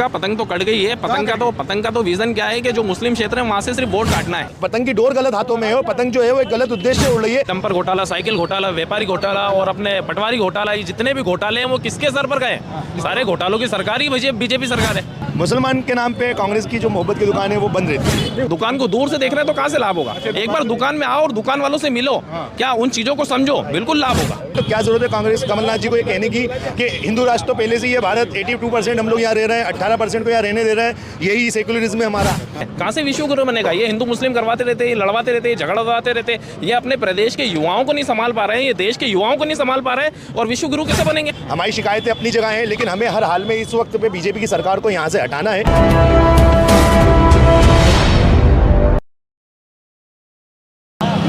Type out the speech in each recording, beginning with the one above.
पतंग तो कट गई है। पतंग का तो विजन क्या है कि जो मुस्लिम क्षेत्र है वहाँ से सिर्फ वोट काटना है। पतंग की डोर गलत हाथों में है और पतंग जो है वो एक गलत उद्देश्य से उड़ रही है। डंपर घोटाला, साइकिल घोटाला, व्यापारी घोटाला और अपने पटवारी घोटाला, ये जितने भी घोटाले हैं वो किसके सर पर गए? सारे घोटालों की सरकार ही बीजेपी सरकार है। मुसलमान के नाम पे कांग्रेस की जो मोहब्बत की दुकान है वो बंद रहती है। दुकान को दूर से देख रहे हैं तो कहाँ से लाभ होगा? एक बार दुकान में आओ और दुकान वालों से मिलो, क्या उन चीजों को समझो, बिल्कुल लाभ होगा। तो क्या जरूरत है कांग्रेस कमलनाथ जी को ये कहने की कि हिंदू राष्ट्र तो पहले से ही है, भारत 82% हम लोग यहाँ रह रहे हैं, 18% को यहाँ रहने दे रहे हैं, यही सेक्युलरिज्म है हमारा। कहाँ से विश्व गुरु बनेगा? ये हिंदू मुस्लिम करवाते रहते, ये लड़वाते रहते, झगड़वाते रहते, ये अपने प्रदेश के युवाओं को नहीं संभाल पा रहे हैं, ये देश के युवाओं को नहीं संभाल पा रहे हैं और विश्व गुरु कैसे बनेंगे? हमारी शिकायतें अपनी जगह हैं, लेकिन हमें हर हाल में इस वक्त पे बीजेपी की सरकार को यहाँ से हटाना है।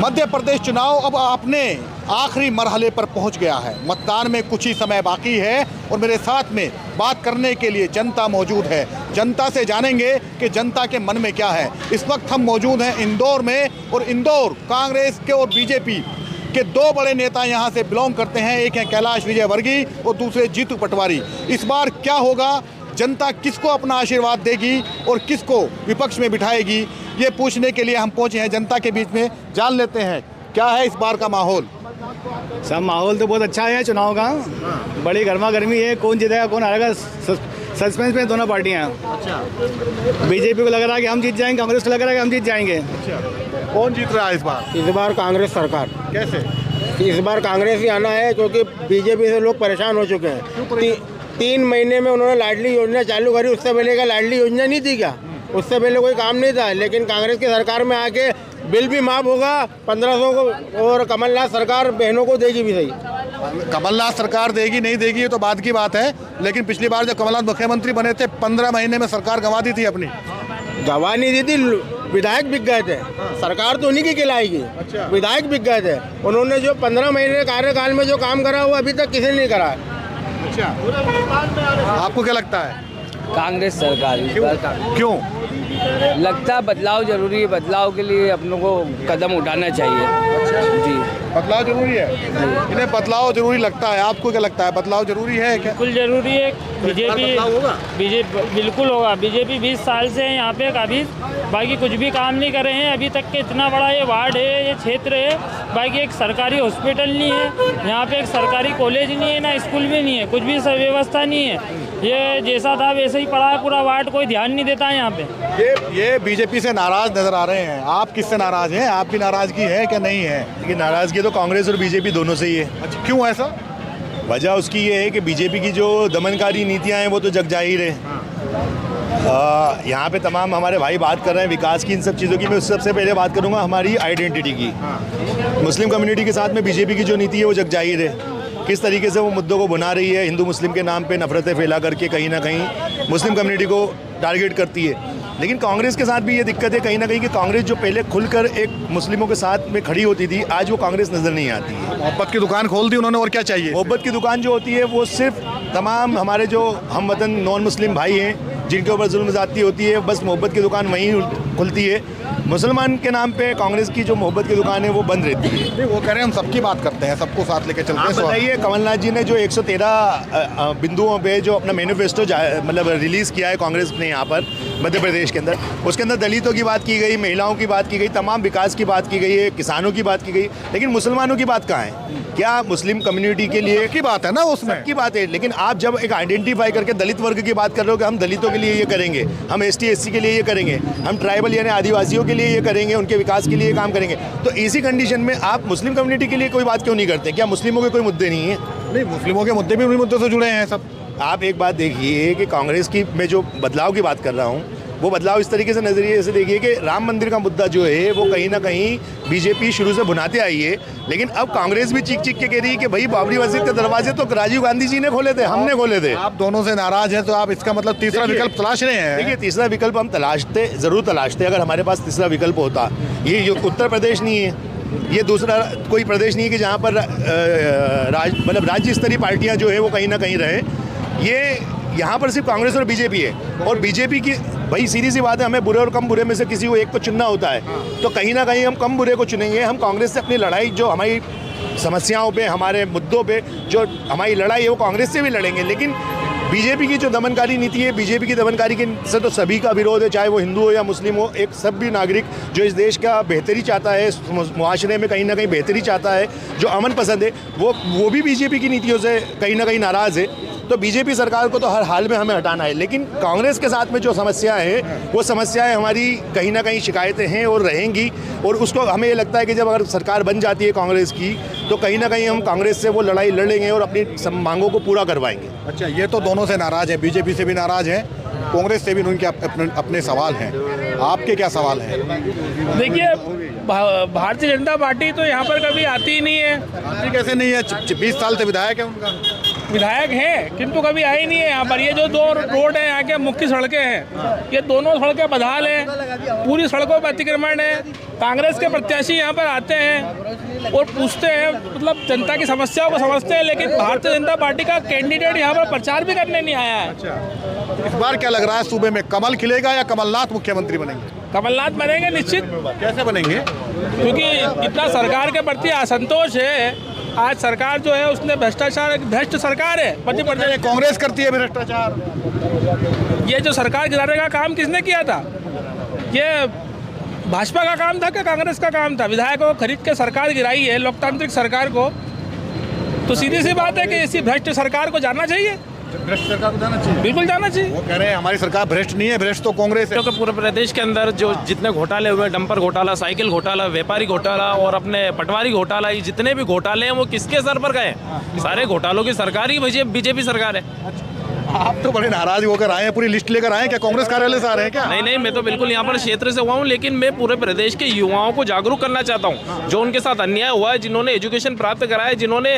मध्य प्रदेश चुनाव अब अपने आखिरी मरहले पर पहुंच गया है। मतदान में कुछ ही समय बाकी है और मेरे साथ में बात करने के लिए जनता मौजूद है। जनता से जानेंगे कि जनता के मन में क्या है। इस वक्त हम मौजूद हैं इंदौर में और इंदौर कांग्रेस के और बीजेपी के दो बड़े नेता यहाँ से बिलोंग करते हैं। एक है कैलाश विजयवर्गीय और दूसरे जीतू पटवारी। इस बार क्या होगा, जनता किसको अपना आशीर्वाद देगी और किसको विपक्ष में बिठाएगी, ये पूछने के लिए हम पहुंचे हैं जनता के बीच में। जान लेते हैं क्या है इस बार का माहौल। सब माहौल तो बहुत अच्छा है चुनाव का। बड़ी गर्मा गर्मी है, कौन जीतेगा कौन हारेगा सस्पेंस में दोनों पार्टियां। बीजेपी को लग रहा है कि हम जीत जाएंगे, कांग्रेस को लग रहा है कि हम जीत जाएंगे। कौन जीत रहा है इस बार? इस बार कांग्रेस सरकार। कैसे? इस बार कांग्रेस ही आना है क्योंकि बीजेपी से लोग परेशान हो चुके हैं। 3 महीने में उन्होंने लाडली योजना चालू करी, उससे पहले का लाडली योजना नहीं थी क्या? उससे पहले कोई काम नहीं था, लेकिन कांग्रेस की सरकार में आके बिल भी माफ होगा 1500 को और कमलनाथ सरकार बहनों को देगी भी। सही, कमलनाथ सरकार देगी नहीं देगी ये तो बात की बात है, लेकिन पिछली बार जब कमलनाथ मुख्यमंत्री बने थे 15 महीने में सरकार गंवा दी थी अपनी। गंवा नहीं दी थी, विधायक बिक गए थे। सरकार तो उन्हीं की कहलाएगी। विधायक बिक गए थे। उन्होंने जो 15 महीने कार्यकाल में जो काम करा वो अभी तक किसी ने नहीं करा है। आपको क्या लगता है? कांग्रेस सरकार। क्यों लगता है बदलाव जरूरी है, बदलाव के लिए अपनों को कदम उठाना चाहिए। जी, बदलाव जरूरी है। इन्हें बदलाव जरूरी लगता है, आपको क्या लगता है बदलाव जरूरी है क्या? बिल्कुल जरूरी है। बीजेपी बिल्कुल होगा। बीजेपी 20 साल से है यहाँ पे, कभी बाकी कुछ भी काम नहीं कर रहे हैं अभी तक के। इतना बड़ा ये वार्ड है, ये क्षेत्र है, बाकी एक सरकारी हॉस्पिटल नहीं है यहाँ पे, एक सरकारी कॉलेज नहीं है, ना स्कूल भी नहीं है, कुछ भी व्यवस्था नहीं है। ये जैसा था वैसे ही पड़ा है पूरा वार्ड, कोई ध्यान नहीं देता है यहाँ पे। ये बीजेपी से नाराज नजर आ रहे हैं। आप किससे नाराज हैं? आपकी नाराजगी है क्या नहीं है? लेकिन नाराजगी तो कांग्रेस और बीजेपी दोनों से ही है। अच्छा, क्यों ऐसा? वजह उसकी ये है कि बीजेपी की जो दमनकारी नीतियां हैं वो तो जग जाहिर है। यहाँ पे तमाम हमारे भाई बात कर रहे हैं विकास की, इन सब चीज़ों की। मैं सबसे पहले बात करूँगा हमारी आइडेंटिटी की। मुस्लिम कम्युनिटी के साथ में बीजेपी की जो नीति है वो जग जाहिर है। किस तरीके से वो मुद्दों को बुना रही है, हिंदू मुस्लिम के नाम पे नफरतें फैला करके कहीं ना कहीं मुस्लिम कम्युनिटी को टारगेट करती है। लेकिन कांग्रेस के साथ भी ये दिक्कत है कहीं ना कहीं कि कांग्रेस जो पहले खुलकर एक मुस्लिमों के साथ में खड़ी होती थी, आज वो कांग्रेस नज़र नहीं आती है। मोहब्बत की दुकान खोल दी उन्होंने, और क्या चाहिए? मोहब्बत की दुकान जो होती है वो सिर्फ तमाम हमारे जो हम वतन नॉन मुस्लिम भाई हैं जिनके ऊपर जुल्म ज़्यादती होती है, बस मोहब्बत की दुकान वहीं खुलती है। मुसलमान के नाम पे कांग्रेस की जो मोहब्बत की दुकान है वो बंद रहती है। वो कह रहे हैं हम सबकी बात करते हैं, सबको साथ लेके चलते हैं। बताइए, कमलनाथ जी ने जो 113 बिंदुओं पे जो अपना मैनिफेस्टो मतलब रिलीज़ किया है कांग्रेस ने यहाँ पर मध्य प्रदेश के अंदर, उसके अंदर दलितों की बात की गई, महिलाओं की बात की गई, तमाम विकास की बात की गई है, किसानों की बात की गई, लेकिन मुसलमानों की बात कहाँ है? क्या मुस्लिम कम्युनिटी के लिए की बात है ना, उसमें की बात है। लेकिन आप जब एक आइडेंटिफाई करके दलित वर्ग की बात कर रहे हो कि हम दलितों के लिए ये करेंगे, हम ST SC के लिए ये करेंगे, हम ट्राइबल यानी आदिवासियों के लिए ये करेंगे, उनके विकास के लिए काम करेंगे, तो इसी कंडीशन में आप मुस्लिम कम्युनिटी के लिए कोई बात क्यों नहीं करते? क्या मुस्लिमों के कोई मुद्दे नहीं है? नहीं, मुस्लिमों के मुद्दे भी उन्हीं मुद्दों से जुड़े हैं सब। आप एक बात देखिए कि कांग्रेस की मैं जो बदलाव की बात कर रहा हूँ वो बदलाव इस तरीके से नज़रिए से देखिए कि राम मंदिर का मुद्दा जो है वो कहीं ना कहीं बीजेपी शुरू से भुनाते आई है, लेकिन अब कांग्रेस भी चीख चीख के कह रही है कि भाई बाबरी मस्जिद के दरवाजे तो राजीव गांधी जी ने खोले थे, हमने खोले थे। आप दोनों से नाराज हैं तो आप इसका मतलब तीसरा विकल्प तलाश रहे हैं? देखिए, तीसरा विकल्प हम जरूर तलाशते अगर हमारे पास तीसरा विकल्प होता। ये उत्तर प्रदेश नहीं है, ये दूसरा कोई प्रदेश नहीं है कि जहाँ पर मतलब राज्य स्तरीय पार्टियाँ जो है वो कहीं ना कहीं रहे। ये यहाँ पर सिर्फ कांग्रेस और बीजेपी है, और बीजेपी की भाई सीधी सी बात है, हमें बुरे और कम बुरे में से किसी को एक को चुनना होता है, तो कहीं ना कहीं हम कम बुरे को चुनेंगे। हम कांग्रेस से अपनी लड़ाई, जो हमारी समस्याओं पे, हमारे मुद्दों पे जो हमारी लड़ाई है वो कांग्रेस से भी लड़ेंगे, लेकिन बीजेपी की जो दमनकारी नीति है, बीजेपी की दमनकारी की से तो सभी का विरोध है, चाहे वो हिंदू हो या मुस्लिम हो। एक सब भी नागरिक जो इस देश का बेहतरी चाहता है, मुआशरे में कहीं ना कहीं बेहतरी चाहता है, जो अमन पसंद है, वो भी बीजेपी की नीतियों से कहीं ना कहीं नाराज़ है। तो बीजेपी सरकार को तो हर हाल में हमें हटाना है, लेकिन कांग्रेस के साथ में जो समस्याएं हैं वो समस्याएं हमारी कहीं ना कहीं शिकायतें हैं और रहेंगी। और उसको हमें ये लगता है कि जब अगर सरकार बन जाती है कांग्रेस की, तो कहीं ना कहीं हम कांग्रेस से वो लड़ाई लड़ लेंगे और अपनी मांगों को पूरा करवाएंगे। अच्छा, ये तो दोनों से नाराज़ है, बीजेपी से भी नाराज़ है, कांग्रेस से भी उनके अपने सवाल हैं। आपके क्या सवाल हैं? देखिए, भारतीय जनता पार्टी तो यहाँ पर कभी आती ही नहीं है। आती कैसे नहीं है? 20 साल से विधायक है उनका। विधायक है किंतु कभी आई नहीं है यहाँ पर। ये जो दो रोड है यहाँ के मुख्य सड़कें हैं, ये दोनों सड़कें बदहाल हैं, पूरी सड़कों पर अतिक्रमण है। कांग्रेस के प्रत्याशी यहाँ पर आते हैं और पूछते हैं, मतलब जनता की समस्याओं को समझते हैं, लेकिन भारतीय जनता पार्टी का कैंडिडेट यहाँ पर प्रचार भी करने नहीं आया है। इस बार क्या लग रहा है, सूबे में कमल खिलेगा या कमलनाथ मुख्यमंत्री बनेंगे? कमलनाथ बनेंगे निश्चित। कैसे बनेंगे? क्योंकि इतना सरकार के प्रति असंतोष है। आज सरकार जो है उसने भ्रष्टाचार, भ्रष्ट सरकार है मध्य प्रदेश। कांग्रेस करती है भ्रष्टाचार। ये जो सरकार गिराने का काम किसने किया था? ये भाजपा का काम था कि कांग्रेस का काम था? विधायकों को खरीद के सरकार गिराई है, लोकतांत्रिक सरकार को। तो सीधी सी बात है कि इसी भ्रष्ट सरकार को जाना चाहिए। भ्रष्ट सरकार को जाना चाहिए, बिल्कुल जाना चाहिए। वो कह रहे हैं हमारी सरकार भ्रष्ट नहीं है, भ्रष्ट तो कांग्रेस है। क्योंकि पूरे प्रदेश के अंदर जो जितने घोटाले हुए, डंपर घोटाला, साइकिल घोटाला, व्यापारी घोटाला और अपने पटवारी घोटाला, ये जितने भी घोटाले हैं वो किसके सर पर गए? सारे घोटालों की सरकार ही बीजेपी सरकार है। आप तो बड़े नाराज होकर आए हैं, पूरी लिस्ट लेकर आए हैं क्या? कांग्रेस कार्यालय से आ रहे हैं क्या? नहीं, मैं तो बिल्कुल यहाँ पर क्षेत्र से हुआ हूँ, लेकिन मैं पूरे प्रदेश के युवाओं को जागरूक करना चाहता हूँ, जो उनके साथ अन्याय हुआ है, जिन्होंने एजुकेशन प्राप्त करा है, जिन्होंने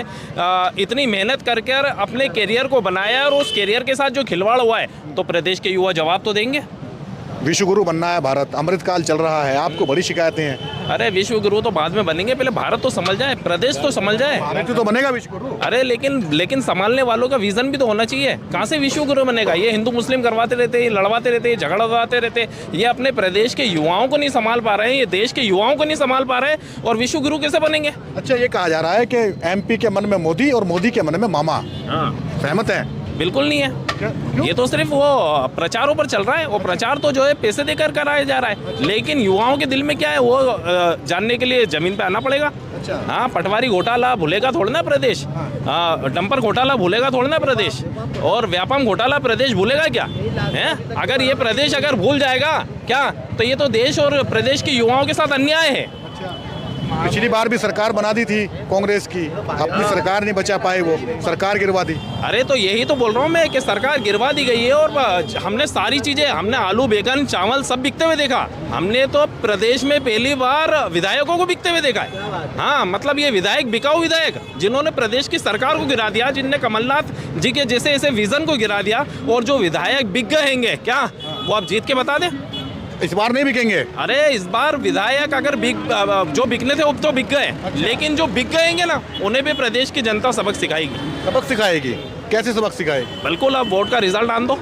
इतनी मेहनत करके अपने करियर को बनाया है और उस करियर के साथ जो खिलवाड़ हुआ है, तो प्रदेश के युवा जवाब तो देंगे। विश्व गुरु बनना है भारत, अमृतकाल चल रहा है, आपको बड़ी शिकायतें हैं। अरे विश्व गुरु तो बाद में बनेंगे, पहले भारत तो संभल जाए, प्रदेश तो संभल जाए। भारत तो बनेगा विश्व गुरु। अरे लेकिन संभालने वालों का विजन भी तो होना चाहिए। कहाँ से विश्व गुरु बनेगा? ये हिंदू मुस्लिम करवाते रहते, ये लड़वाते रहते, झगड़वाते रहते, ये अपने प्रदेश के युवाओं को नहीं संभाल पा रहे हैं, ये देश के युवाओं को नहीं संभाल पा रहे हैं, और विश्व गुरु कैसे बनेंगे? अच्छा, ये कहा जा रहा है कि एमपी के मन में मोदी और मोदी के मन में मामा। सहमत है? बिल्कुल नहीं है। ये तो सिर्फ वो प्रचारों पर चल रहा है। वो प्रचार तो जो है पैसे देकर कराया जा रहा है, लेकिन युवाओं के दिल में क्या है वो जानने के लिए जमीन पे आना पड़ेगा। हाँ, पटवारी घोटाला भूलेगा थोड़ा ना प्रदेश, डंपर घोटाला भूलेगा थोड़ा ना प्रदेश, और व्यापम घोटाला प्रदेश भूलेगा क्या है? अगर ये प्रदेश अगर भूल जाएगा क्या, तो ये तो देश और प्रदेश के युवाओं के साथ अन्याय है। पिछली बार भी सरकार बना दी थी कांग्रेस की, अपनी सरकार नहीं बचा पाए, वो सरकार गिरवा दी। अरे तो यही तो बोल रहा हूँ मैं कि सरकार गिरवा दी गई है, और हमने सारी चीजें, हमने आलू, बैगन, चावल सब बिकते हुए देखा। हमने तो प्रदेश में पहली बार विधायकों को बिकते हुए देखा है। हाँ, मतलब ये विधायक बिकाऊ विधायक, जिन्होंने प्रदेश की सरकार को गिरा दिया, जिनने कमलनाथ जी के जैसे ऐसे विजन को गिरा दिया, और जो विधायक बिक गए हैं क्या, वो आप जीत के बता दें? इस बार नहीं बिकेंगे। अरे इस बार विधायक अगर जो बिकने थे वो तो बिक गए, लेकिन जो बिक गएंगे ना, उन्हें भी प्रदेश की जनता सबक सिखाएगी। सबक सिखाएगी? कैसे सबक सिखाएगी? बिल्कुल, आप वोट का रिजल्ट आन दो,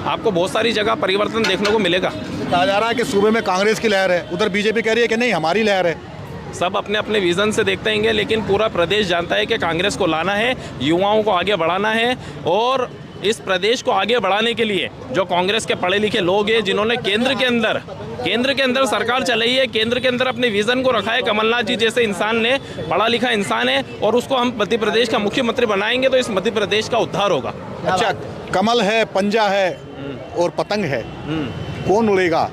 आपको बहुत सारी जगह परिवर्तन देखने को मिलेगा। कहा जा रहा है कि सूबे में कांग्रेस की लहर है, उधर बीजेपी कह रही है कि नहीं हमारी लहर है। सब अपने अपने विजन से देखते हैं, लेकिन पूरा प्रदेश जानता है कि कांग्रेस को लाना है, युवाओं को आगे बढ़ाना है, और इस प्रदेश को आगे बढ़ाने के लिए जो कांग्रेस के पढ़े लिखे लोग हैं, जिन्होंने केंद्र के अंदर सरकार चलाई है, केंद्र के अंदर अपने विजन को रखा है, कमलनाथ जी जैसे इंसान ने, पढ़ा लिखा इंसान है, और उसको हम मध्य प्रदेश का मुख्यमंत्री बनाएंगे तो इस मध्य प्रदेश का उद्धार होगा। अच्छा, कमल है, पंजा है और पतंग है, कौन उड़ेगा?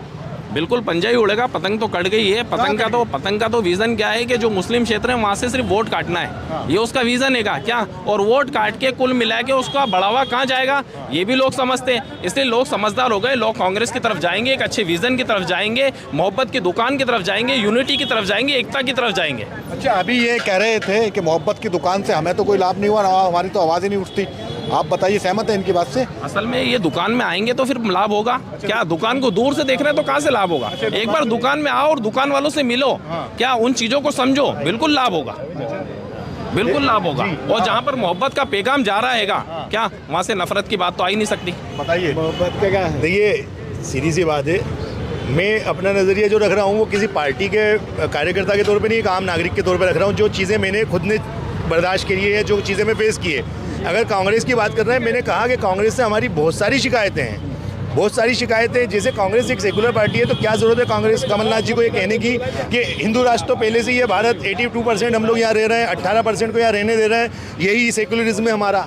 बिल्कुल पंजा ही उड़ेगा, पतंग तो कट गई है। पतंग का तो विजन क्या है कि जो मुस्लिम क्षेत्र है वहाँ से सिर्फ वोट काटना है, ये उसका विजन है क्या? और वोट काट के कुल मिला के उसका बढ़ावा कहाँ जाएगा, ये भी लोग समझते हैं। इसलिए लोग समझदार हो गए, लोग कांग्रेस की तरफ जाएंगे, एक अच्छे विजन की तरफ जाएंगे, मोहब्बत की दुकान की तरफ जाएंगे, यूनिटी की तरफ जाएंगे, एकता की तरफ जाएंगे। अच्छा, अभी ये कह रहे थे कि मोहब्बत की दुकान से हमें तो कोई लाभ नहीं हुआ, हमारी तो आवाज़ ही नहीं उठती। आप बताइए, सहमत है इनकी बात से? असल में ये दुकान में आएंगे तो फिर लाभ होगा क्या? दुकान को दूर से देख रहे हैं तो कहाँ से लाभ होगा? एक बार दुकान में आओ और दुकान वालों से मिलो, क्या उन चीजों को समझो, बिल्कुल लाभ होगा, बिल्कुल लाभ होगा। और जहाँ पर मोहब्बत का पैगाम जा रहा हैगा क्या, वहाँ से नफरत की बात तो आ ही नहीं सकती। बताइए। मोहब्बत का क्या है? देखिए, सीधी सी बात है, मैं अपना नज़रिया जो रख रहा हूँ वो किसी पार्टी के कार्यकर्ता के तौर पे नहीं, एक आम नागरिक के तौर पे रख रहा हूँ। जो चीज़ें मैंने खुद ने बर्दाश्त करी है, जो चीज़ें मैं फेस की है, अगर कांग्रेस की बात कर रहे हैं, मैंने कहा कि कांग्रेस से हमारी बहुत सारी शिकायतें हैं, बहुत सारी शिकायतें। जैसे कांग्रेस एक सेकुलर पार्टी है, तो क्या ज़रूरत है कांग्रेस कमलनाथ जी को ये कहने की कि हिंदू राष्ट्र तो पहले से ही है, भारत 82% हम लोग यहाँ रह रहे हैं, 18% को यहाँ रहने दे रहे हैं, यही सेकुलरिज्म है हमारा।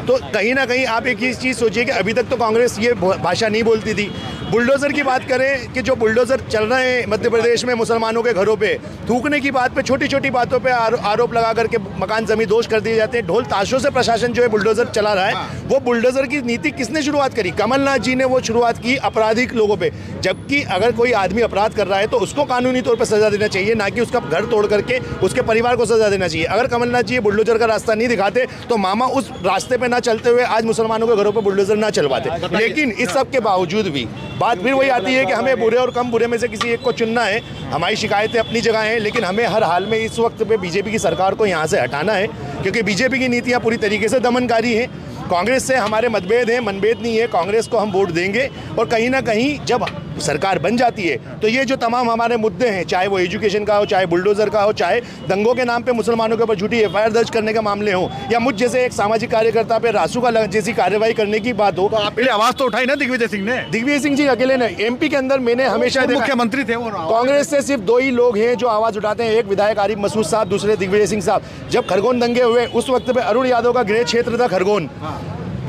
तो कहीं ना कहीं आप एक ही चीज़ सोचिए कि अभी तक तो कांग्रेस ये भाषा नहीं बोलती थी। बुलडोज़र की बात करें कि जो बुलडोज़र चल रहे हैं मध्य प्रदेश में मुसलमानों के घरों पे, थूकने की बात पे, छोटी छोटी बातों पे आरोप लगा करके मकान जमी दोष कर दिए जाते हैं। ढोल ताशों से प्रशासन जो है बुलडोज़र चला रहा है। वो बुलडोज़र की नीति किसने शुरुआत करी? कमलनाथ जी ने वो शुरुआत की आपराधिक लोगों पे। जबकि अगर कोई आदमी अपराध कर रहा है तो उसको कानूनी तौर पर सजा देना चाहिए, ना कि उसका घर तोड़ करके उसके परिवार को सजा देना चाहिए। अगर कमलनाथ जी बुलडोज़र का रास्ता नहीं दिखाते तो मामा उस रास्ते पे ना चलते हुए आज मुसलमानों के घरों पर बुलडोज़र ना चलवाते। लेकिन इस सब के बावजूद भी बात फिर वही आती है कि हमें बुरे और कम बुरे में से किसी एक को चुनना है। हमारी शिकायतें अपनी जगह हैं, लेकिन हमें हर हाल में इस वक्त पे बीजेपी की सरकार को यहाँ से हटाना है, क्योंकि बीजेपी की नीतियाँ पूरी तरीके से दमनकारी हैं। कांग्रेस से हमारे मतभेद हैं, मनभेद नहीं है। कांग्रेस को हम वोट देंगे और कहीं ना कहीं जब सरकार बन जाती है तो ये जो तमाम हमारे मुद्दे हैं, चाहे वो एजुकेशन का हो, चाहे बुलडोज़र का हो, चाहे दंगों के नाम पे मुसलमानों के ऊपर झूठी एफआईआर दर्ज करने के मामले हों, या मुझ जैसे एक सामाजिक कार्यकर्ता पे रासू का जैसी कार्रवाई करने की बात हो। पहले आवाज तो उठाई ना दिग्विजय सिंह ने। दिग्विजय सिंह जी अकेले ने, एमपी के अंदर मैंने हमेशा मुख्यमंत्री थे वो। कांग्रेस से सिर्फ 2 ही लोग हैं जो आवाज़ उठाते हैं, एक विधायक आरिफ मसूद साहब, दूसरे दिग्विजय सिंह साहब। जब खरगोन दंगे हुए उस वक्त पे अरुण यादव का गृह क्षेत्र था खरगोन,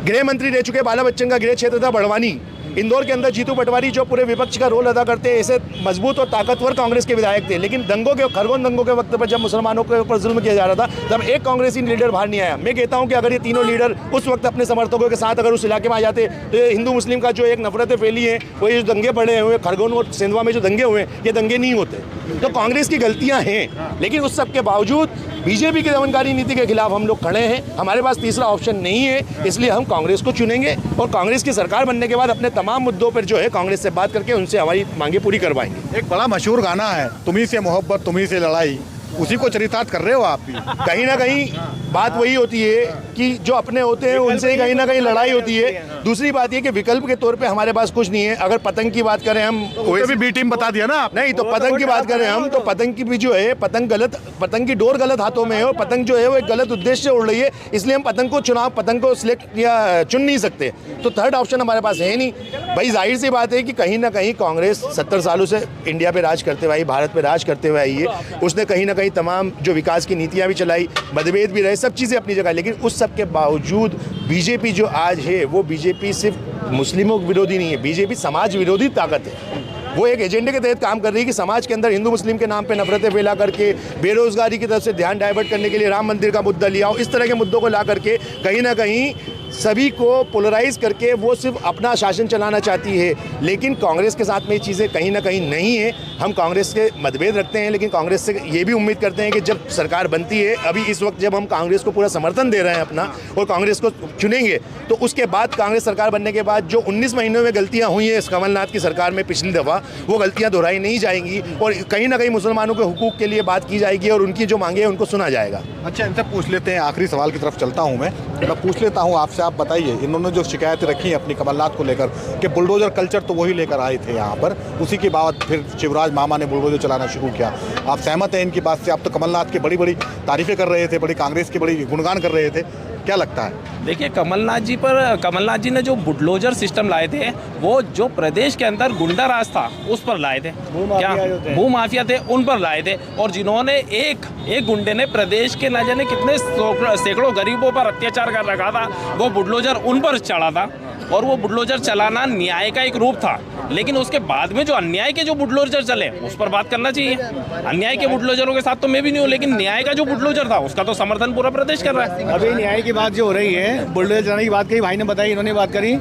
गृह मंत्री रह चुके बाला बच्चन का गृह क्षेत्र था बड़वानी। इंदौर के अंदर जीतू पटवारी जो पूरे विपक्ष का रोल अदा करते हैं, ऐसे मजबूत और ताकतवर कांग्रेस के विधायक थे। लेकिन दंगों के, खरगोन दंगों के वक्त पर जब मुसलमानों के ऊपर जुल्म किया जा रहा था, तब एक कांग्रेसी लीडर बाहर नहीं आया। मैं कहता हूं कि अगर ये तीनों लीडर उस वक्त अपने समर्थकों के साथ अगर उस इलाके में आ जाते तो ये हिंदू मुस्लिम का जो एक नफरतें फैली हैं, वो ये जो दंगे पड़े हुए खरगोन और सिंधवा में जो दंगे हुए, ये दंगे नहीं होते। तो कांग्रेस की गलतियां हैं, लेकिन उस सब के बावजूद बीजेपी की दमनकारी नीति के खिलाफ हम लोग खड़े हैं। हमारे पास तीसरा ऑप्शन नहीं है, इसलिए हम कांग्रेस को चुनेंगे और कांग्रेस की सरकार बनने के बाद अपने तमाम मुद्दों पर जो है कांग्रेस से बात करके उनसे हमारी मांगे पूरी करवाएंगे। एक बड़ा मशहूर गाना है, तुम्ही से मोहब्बत तुम्ही से लड़ाई, उसी को चरितार्थ कर रहे हो आप भी। कहीं ना कहीं बात वही होती है कि जो अपने होते हैं उनसे ही कहीं ना कहीं लड़ाई होती है। दूसरी बात ये कि विकल्प के तौर पे हमारे पास कुछ नहीं है। अगर पतंग की बात करें हम, भी बी टीम बता दिया ना आप। नहीं तो पतंग की बात करें हम, तो पतंग की भी जो है, पतंग की डोर गलत हाथों में है और पतंग जो है वो एक गलत उद्देश्य से उड़ रही है, इसलिए हम पतंग को सिलेक्ट या चुन नहीं सकते। तो थर्ड ऑप्शन हमारे पास है नहीं। भाई जाहिर सी बात है कि कहीं ना कहीं कांग्रेस 70 सालों से इंडिया पे राज करते हुए आई, भारत पे राज करते हुए आई है। उसने कहीं ना कहीं तमाम जो विकास की नीतियां भी चलाई, मतभेद भी रहे, सब चीज़ें अपनी जगह। लेकिन उस सब के बावजूद बीजेपी जो आज है, वो बीजेपी सिर्फ मुस्लिमों विरोधी नहीं है, बीजेपी समाज विरोधी ताकत है। वो एक एजेंडे के तहत काम कर रही है कि समाज के अंदर हिंदू मुस्लिम के नाम पे नफरतें फैला करके, बेरोजगारी की तरफ से ध्यान डाइवर्ट करने के लिए राम मंदिर का मुद्दा लिया हो, इस तरह के मुद्दों को ला करके कहीं ना कहीं सभी को पोलराइज करके वो सिर्फ अपना शासन चलाना चाहती है। लेकिन कांग्रेस के साथ में ये चीज़ें कहीं ना कहीं नहीं है। हम कांग्रेस के मतभेद रखते हैं, लेकिन कांग्रेस से ये भी उम्मीद करते हैं कि जब सरकार बनती है, अभी इस वक्त जब हम कांग्रेस को पूरा समर्थन दे रहे हैं अपना और कांग्रेस को चुनेंगे, तो उसके बाद कांग्रेस सरकार बनने के बाद जो 19 महीनों में गलतियाँ हुई हैं इस कमलनाथ की सरकार में पिछली दफ़ा, वो गलतियाँ दोहराई नहीं जाएंगी और कहीं ना कहीं मुसलमानों के हुकूक के लिए बात की जाएगी और उनकी जो मांगे हैं उनको सुना जाएगा। अच्छा, इनसे पूछ लेते हैं, आखिरी सवाल की तरफ चलता हूँ मैं पूछ लेता हूँ आपसे। आप बताइए, इन्होंने जो शिकायतें रखी हैं अपनी कमलनाथ को लेकर कि बुलडोजर कल्चर तो वही लेकर आए थे यहाँ पर, उसी के बाद फिर शिवराज मामा ने बुलडोजर चलाना शुरू किया। आप सहमत हैं इनकी बात से? आप तो कमलनाथ की बड़ी बड़ी तारीफें कर रहे थे, बड़ी कांग्रेस की बड़ी गुणगान कर रहे थे, क्या लगता है? देखिए, कमलनाथ जी ने जो बुलडोजर सिस्टम लाए थे, वो जो प्रदेश के अंदर गुंडा राज था उस पर लाए थे, क्या भूमाफिया थे उन पर लाए थे। और जिन्होंने एक गुंडे ने प्रदेश के न जाने कितने सैकड़ों गरीबों पर अत्याचार कर रखा था, वो बुलडोजर उन पर चढ़ा था। और वो बुलडोजर चलाना न्याय का एक रूप था, लेकिन उसके बाद में जो अन्याय के जो बुलडोजर चले उस पर बात करना चाहिए। अन्याय के बुलडोजरों के साथ तो मैं भी नहीं हूँ, लेकिन न्याय का जो बुलडोजर था उसका तो समर्थन पूरा प्रदेश कर रहा है। अभी न्याय की बात जो हो रही है, बुलडोजर चलाने की बात कही, भाई ने बताई, इन्होंने बात करी।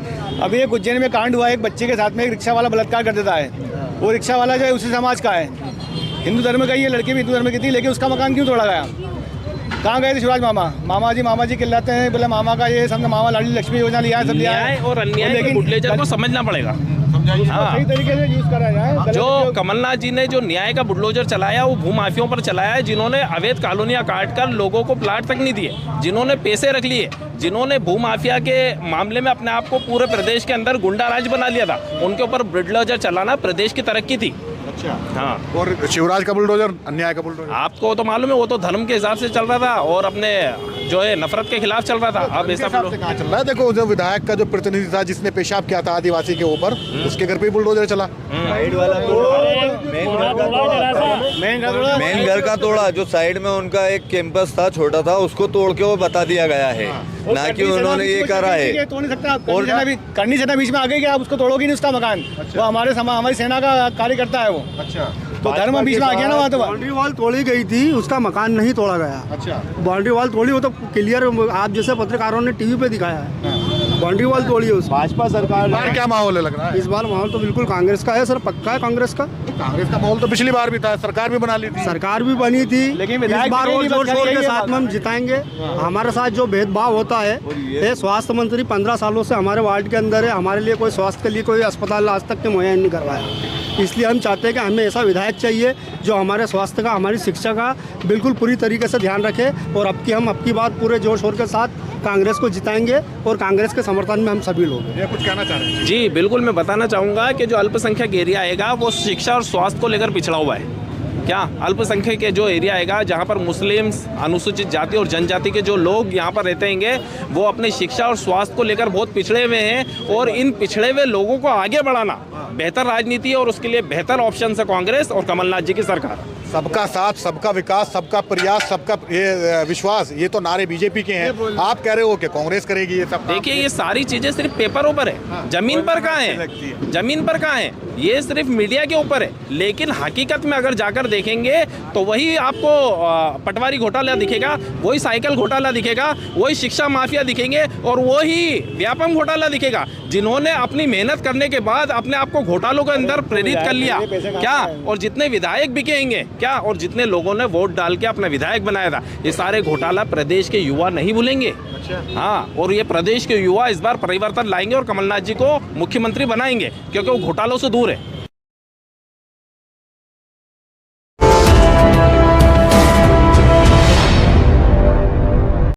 अभी एक उज्जैन में कांड हुआ, एक बच्चे के साथ में एक रिक्शा वाला बलात्कार कर देता है। वो रिक्शा वाला जो है उसी समाज का है, हिंदू धर्म का ही है, लड़की भी हिंदू धर्म की थी, लेकिन उसका मकान क्यों तोड़ा गया? कहाँ गए थे शिवराज मामा जी चिल्लाते हैं, बोले मामा का ये समझ, मामा लाडली लक्ष्मी योजना लिया है, सब लिया है। और अन्याय के बुलडोजर को समझना पड़ेगा, सही तरीके से यूज करा जाए। जो कमलनाथ जी ने जो न्याय का बुलडोजर चलाया, वो भूमाफियों पर चलाया है, जिन्होंने अवैध कॉलोनियां काटकर लोगों को प्लाट तक नहीं दिए, जिन्होंने पैसे रख लिए, जिन्होंने भूमाफिया के मामले में अपने आप को पूरे प्रदेश के अंदर गुंडा राज बना लिया था, उनके ऊपर बुलडोजर चलाना प्रदेश की तरक्की थी। अच्छा हाँ, और शिवराज का बुलडोजर अन्याय का बुलडोजर। आपको तो मालूम है वो तो धर्म के हिसाब से चल रहा था और अपने जो है नफरत के खिलाफ चल रहा था। अब ऐसा हिसाब से कहाँ चल रहा है? देखो जो विधायक का जो प्रतिनिधि था जिसने पेशाब किया था आदिवासी के ऊपर, उसके घर पे ही बुलडोजर चला। मेन घर का तोड़ा, जो साइड में उनका एक कैंपस था छोटा था, उसको तोड़ के वो बता दिया गया है, ना कि उन्होंने ये करा है। तोड़ नहीं सकता, करनी सेना बीच में आ गई कि आप उसको तोड़ोगे नहीं उसका मकान। वो हमारी सेना का कार्यकर्ता है वो। अच्छा, तो धर्म बीच में आ गया ना वहाँ। तो बाउंड्री वॉल तोड़ी गई थी, उसका मकान नहीं तोड़ा गया। अच्छा, बाउंड्री वॉल तोड़ी, वो तो क्लियर आप जैसे पत्रकारों ने टीवी पे दिखाया है। बाउंड्री वॉल तोड़ी है उसकी। भाजपा सरकार बार क्या माहौल है लग रहा है? इस बार माहौल तो बिल्कुल कांग्रेस का है सर, पक्का है कांग्रेस का। कांग्रेस का माहौल तो पिछली बार भी था, सरकार भी बना ली थी। सरकार भी बनी थी, लेकिन इस बार और जोर शोर के साथ में हम जिताएंगे। हमारे साथ जो भेदभाव होता है, ये स्वास्थ्य मंत्री 15 सालों से हमारे वार्ड के अंदर है, हमारे लिए कोई स्वास्थ्य के लिए कोई अस्पताल आज तक के मुहैया नहीं करवाया। इसलिए हम चाहते हैं कि हमें ऐसा विधायक चाहिए जो हमारे स्वास्थ्य का, हमारी शिक्षा का बिल्कुल पूरी तरीके से ध्यान रखे। और हम अब की बात पूरे जोर शोर के साथ कांग्रेस को जिताएंगे और कांग्रेस के समर्थन में हम सभी लोग हैं। ये कुछ कहना चाह रहे हैं? जी बिल्कुल, मैं बताना चाहूँगा कि जो अल्पसंख्यक एरिया आएगा वो शिक्षा और स्वास्थ्य को लेकर पिछड़ा हुआ है। क्या अल्पसंख्यक के जो एरिया आएगा जहाँ पर मुस्लिम्स, अनुसूचित जाति और जनजाति के जो लोग यहाँ पर रहते हैं, वो अपने शिक्षा और स्वास्थ्य को लेकर बहुत पिछड़े हुए हैं। और इन पिछड़े हुए लोगों को आगे बढ़ाना बेहतर राजनीति है और उसके लिए बेहतर ऑप्शन है कांग्रेस और कमलनाथ जी की सरकार। सबका साथ, सबका विकास, सबका प्रयास, सबका ये विश्वास, ये तो नारे बीजेपी के हैं। आप कह रहे हो कि कांग्रेस करेगी ये सब? देखिए, ये सारी चीजें सिर्फ पेपरों पर है, जमीन पर कहाँ है? जमीन पर कहाँ है? ये सिर्फ मीडिया के ऊपर है, लेकिन हकीकत में अगर जाकर देखेंगे तो वही आपको पटवारी घोटाला दिखेगा, वही साइकिल घोटाला दिखेगा, वही शिक्षा माफिया दिखेंगे और वही व्यापम घोटाला दिखेगा, जिन्होंने अपनी मेहनत करने के बाद अपने आप को घोटालों के अंदर प्रेरित कर लिया। क्या? और जितने विधायक बिकेंगे क्या, और जितने लोगों ने वोट डाल के अपना विधायक बनाया था, ये सारे घोटाला प्रदेश के युवा नहीं भूलेंगे। हाँ, और ये प्रदेश के युवा इस बार परिवर्तन लाएंगे और कमलनाथ जी को मुख्यमंत्री बनाएंगे, क्योंकि वो घोटालों से दूर है।